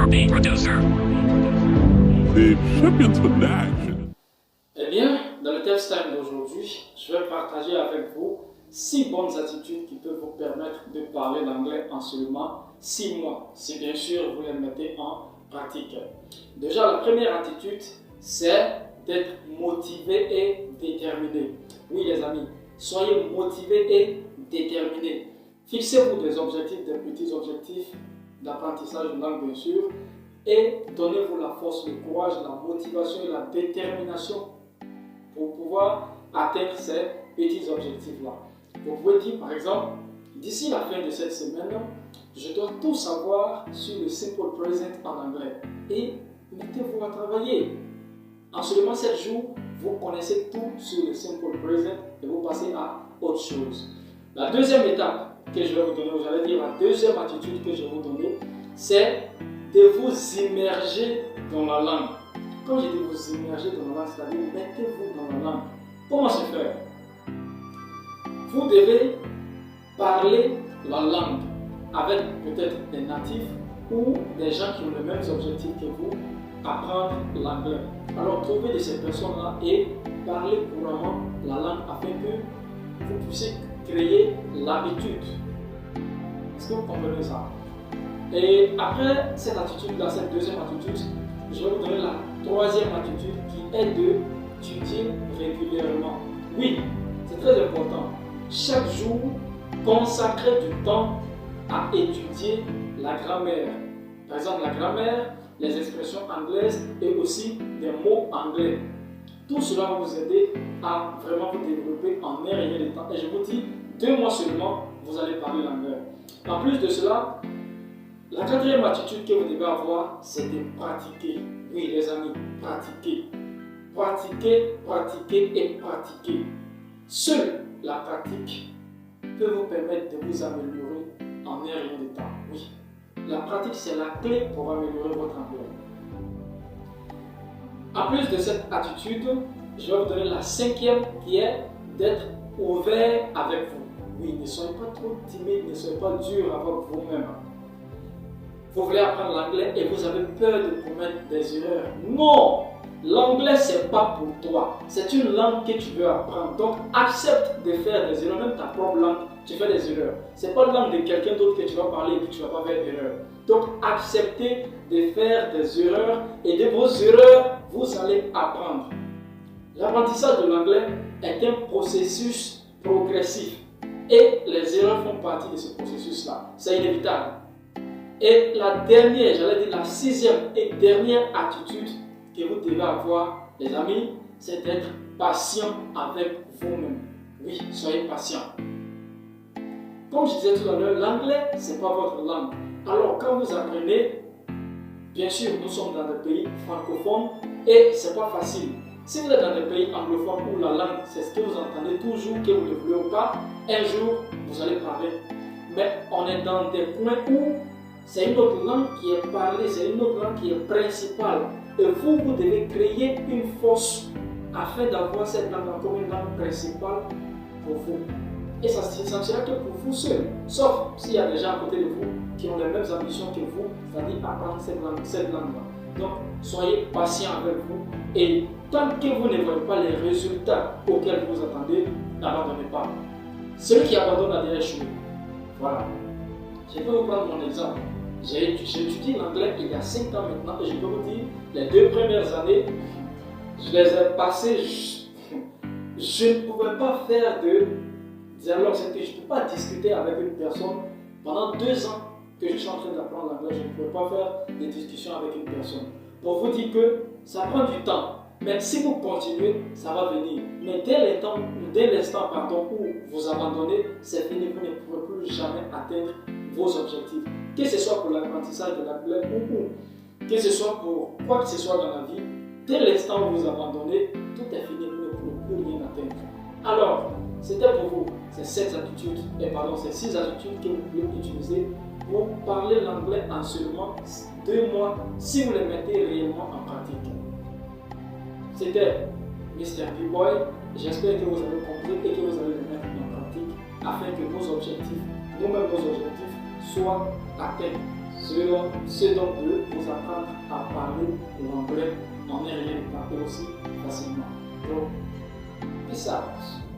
beat producer. The champions in action. Eh bien, dans le test time d'aujourd'hui, je vais partager avec vous 6 bonnes attitudes qui peuvent vous permettre de parler l'anglais en seulement 6 mois, si bien sûr vous les mettez en pratique. Déjà, la première attitude, c'est d'être motivé et déterminé. Oui les amis, soyez motivés et déterminés. Fixez-vous des objectifs, des petits objectifs d'apprentissage de langue bien sûr, et donnez-vous la force, le courage, la motivation et la détermination pour pouvoir atteindre ces petits objectifs-là. Vous pouvez dire par exemple, d'ici la fin de cette semaine, je dois tout savoir sur le simple present en anglais. Et mettez-vous à travailler. En seulement 7 jours, vous connaissez tout sur le simple present et vous passez à autre chose. La deuxième étape que je vais vous donner, j'allais dire la deuxième attitude que je vais vous donner, c'est de vous immerger dans la langue. Quand je dis vous immerger dans la langue, c'est-à-dire mettez-vous dans la langue. Comment se faire? Vous devez parler la langue avec peut-être des natifs ou des gens qui ont les mêmes objectifs que vous, apprendre l'anglais. Alors trouvez de ces personnes-là et parlez couramment la langue afin que vous puissiez créer l'habitude. Est-ce que vous comprenez ça? Et après cette attitude-là, cette deuxième attitude, je vais vous donner la troisième attitude qui est d'étudier régulièrement. Oui, c'est très important. Chaque jour, consacrez du temps à étudier la grammaire. Par exemple, la grammaire, les expressions anglaises et aussi des mots anglais. Tout cela va vous aider à vraiment vous développer en un rien de temps. Et je vous dis, 2 mois seulement, vous allez parler l'anglais. En plus de cela, la quatrième attitude que vous devez avoir, c'est de pratiquer. Oui, les amis, pratiquer. Pratiquer, pratiquer et pratiquer. Seule la pratique peut vous permettre de vous améliorer en un rien de temps. Oui, la pratique, c'est la clé pour améliorer votre anglais. En plus de cette attitude, je vais vous donner la cinquième qui est d'être ouvert avec vous. Oui, ne soyez pas trop timide, ne soyez pas dur avec vous-même. Vous voulez apprendre l'anglais et vous avez peur de commettre des erreurs. Non! L'anglais, c'est pas pour toi. C'est une langue que tu veux apprendre. Donc, accepte de faire des erreurs. Même ta propre langue, tu fais des erreurs. C'est pas la langue de quelqu'un d'autre que tu vas parler et que tu vas pas faire d'erreur. Donc, acceptez de faire des erreurs et de vos erreurs, vous allez apprendre. L'apprentissage de l'anglais est un processus progressif et les erreurs font partie de ce processus-là. C'est inévitable. Et la dernière, j'allais dire la 6e et dernière attitude que vous devez avoir, les amis, c'est d'être patient avec vous-même. Oui, soyez patient. Comme je disais tout à l'heure, l'anglais, ce n'est pas votre langue. Alors, quand vous apprenez, bien sûr, nous sommes dans des pays francophones et ce n'est pas facile. Si vous êtes dans des pays anglophones où la langue, c'est ce que vous entendez toujours, que vous ne le voulez ou pas, un jour, vous allez parler. Mais on est dans des coins où c'est une autre langue qui est parlée, c'est une autre langue qui est principale. Et vous, vous devez créer une force afin d'avoir cette langue comme une langue principale pour vous. Et ça ne sera que pour vous seul. Sauf s'il y a des gens à côté de vous qui ont les mêmes ambitions que vous, c'est-à-dire apprendre cette langue-là. Donc, soyez patient avec vous. Et tant que vous ne voyez pas les résultats auxquels vous attendez, n'abandonnez pas. Celui qui abandonne a déjà échoué. Voilà. Je peux vous prendre mon exemple. J'ai étudié l'anglais il y a 5 ans maintenant et je peux vous dire, les 2 premières années, je les ai passées, je ne pouvais pas faire de dialogue, c'est que je ne peux pas discuter avec une personne. Pendant 2 ans que je suis en train d'apprendre l'anglais, je ne pouvais pas faire des discussions avec une personne. Pour vous dire que ça prend du temps, mais si vous continuez, ça va venir. Mais dès l'instant où vous abandonnez, c'est fini, vous ne pourrez plus jamais atteindre vos objectifs. Que ce soit pour l'apprentissage de l'anglais ou que ce soit pour quoi que ce soit dans la vie, dès l'instant où vous abandonnez, tout est fini, vous ne pourrez plus rien atteindre. Alors, c'était pour vous ces 6 attitudes que vous pouvez utiliser pour parler l'anglais en seulement 2 mois si vous les mettez réellement en pratique. C'était Mr. B-Boy. J'espère que vous avez compris et que vous allez les mettre en pratique afin que nos objectifs, nous-mêmes nos objectifs, soient atteints. C'est donc de vous apprendre à parler l'anglais en air et aussi facilement. Donc, peace out.